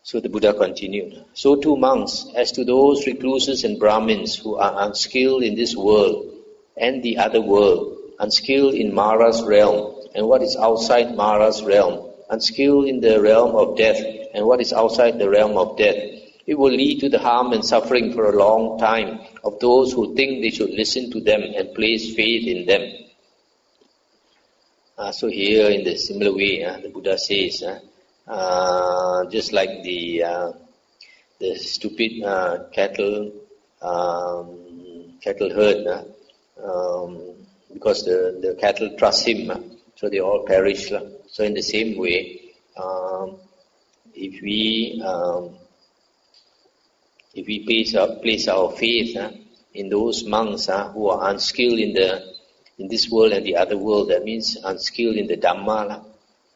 So the Buddha continued, so too monks, as to those recluses and Brahmins who are unskilled in this world and the other world, unskilled in Mara's realm and what is outside Mara's realm, unskilled in the realm of death and what is outside the realm of death, it will lead to the harm and suffering for a long time of those who think they should listen to them and place faith in them. So here in the similar way, the Buddha says, just like the stupid cattle herd, because the cattle trust him, so they all perish. So in the same way, if we place our faith in those monks who are unskilled in this world and the other world, that means unskilled in the Dhamma,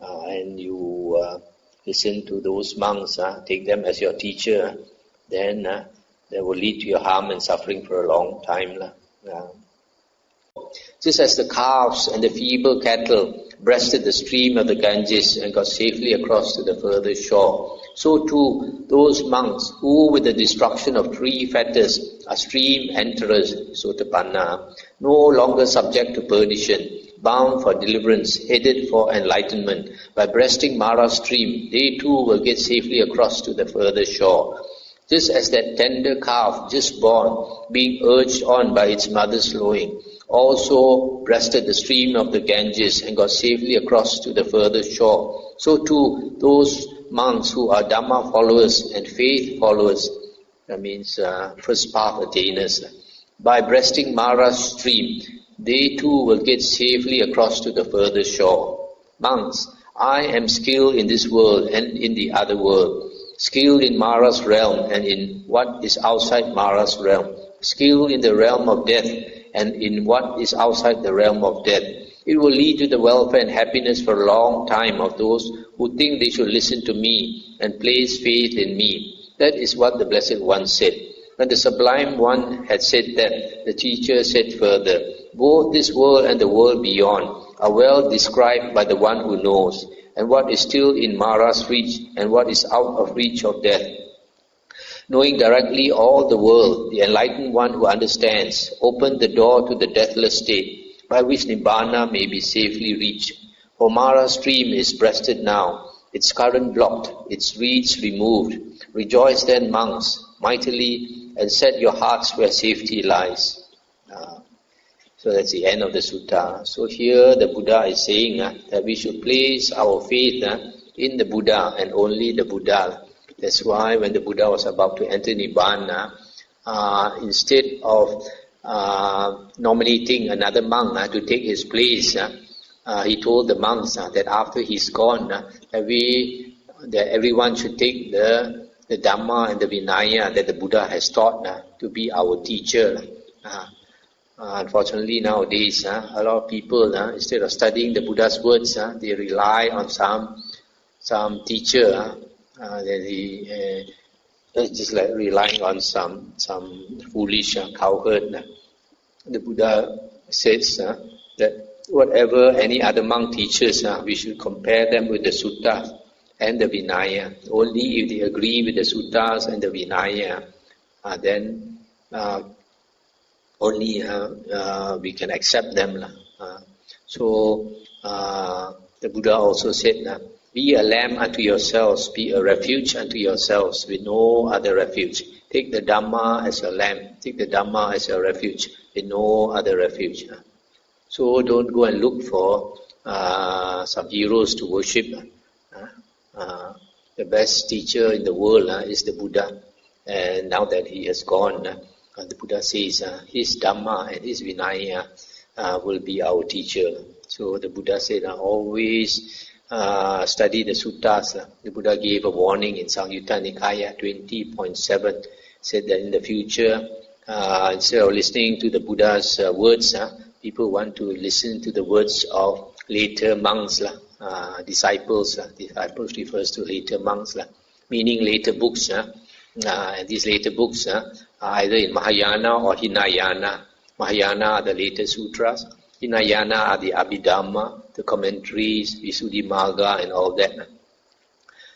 and you listen to those monks, take them as your teacher, then that will lead to your harm and suffering for a long time. Just as the calves and the feeble cattle breasted the stream of the Ganges and got safely across to the further shore, so too those monks who with the destruction of 3 fetters are stream enterers, sotapanna, no longer subject to perdition, bound for deliverance, headed for enlightenment, by breasting Mara stream, they too will get safely across to the further shore. Just as that tender calf just born, being urged on by its mother's lowing, also breasted the stream of the Ganges and got safely across to the further shore, so too those monks who are Dhamma followers and faith followers, that means first path attainers, by breasting Mara's stream, they too will get safely across to the further shore. Monks, I am skilled in this world and in the other world, skilled in Mara's realm and in what is outside Mara's realm, skilled in the realm of death and in what is outside the realm of death. It will lead to the welfare and happiness for a long time of those who think they should listen to me and place faith in me. That is what the Blessed One said. When the Sublime One had said that, the teacher said further, both this world and the world beyond are well described by the one who knows, and what is still in Mara's reach and what is out of reach of death. Knowing directly all the world, the enlightened one who understands, opened the door to the deathless state, by which Nibbana may be safely reached. For Mara's stream is breasted now, its current blocked, its reeds removed. Rejoice then, monks, mightily, and set your hearts where safety lies. So that's the end of the sutta. So here the Buddha is saying that we should place our faith in the Buddha and only the Buddha. That's why when the Buddha was about to enter Nibbana, instead of nominating another monk to take his place, he told the monks that after he's gone, that everyone should take the Dhamma and the Vinaya that the Buddha has taught to be our teacher. Unfortunately nowadays, a lot of people, instead of studying the Buddha's words, they rely on some teacher. Just like relying on some foolish cowherd. The Buddha says that whatever any other monk teaches, we should compare them with the suttas and the Vinaya. Only if they agree with the suttas and the Vinaya, then only we can accept them. So the Buddha also said, be a lamb unto yourselves, be a refuge unto yourselves, with no other refuge. Take the Dhamma as your lamb, take the Dhamma as your refuge, with no other refuge. So don't go and look for some heroes to worship. The best teacher in the world is the Buddha. And now that he has gone, the Buddha says his Dhamma and his Vinaya will be our teacher. So the Buddha said always study the suttas. The Buddha gave a warning in Majjhima Nikaya 20.7, said that in the future, instead of listening to the Buddha's words, people want to listen to the words of later monks, disciples. Disciples refers to later monks, meaning later books. And these later books are either in Mahayana or Hinayana. Mahayana are the later sutras. Hinayana are the Abhidhamma, the commentaries, Visuddhimagga and all that.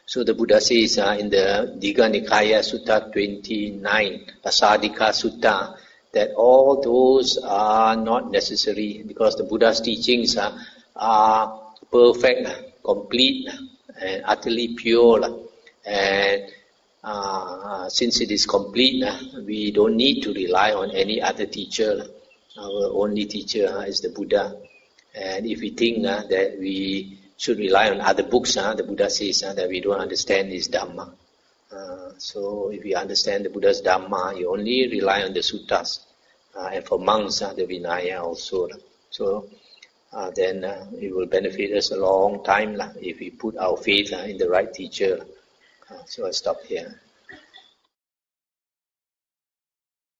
So the Buddha says in the Majjhima Nikaya Sutta 29, Asadika Sutta, that all those are not necessary because the Buddha's teachings are perfect, complete, and utterly pure. And since it is complete, we don't need to rely on any other teacher. Our only teacher is the Buddha. And if we think that we should rely on other books, the Buddha says that we don't understand his Dhamma. So if you understand the Buddha's Dhamma, you only rely on the suttas. And for monks, the Vinaya also. So then it will benefit us a long time if we put our faith in the right teacher. So I stop here.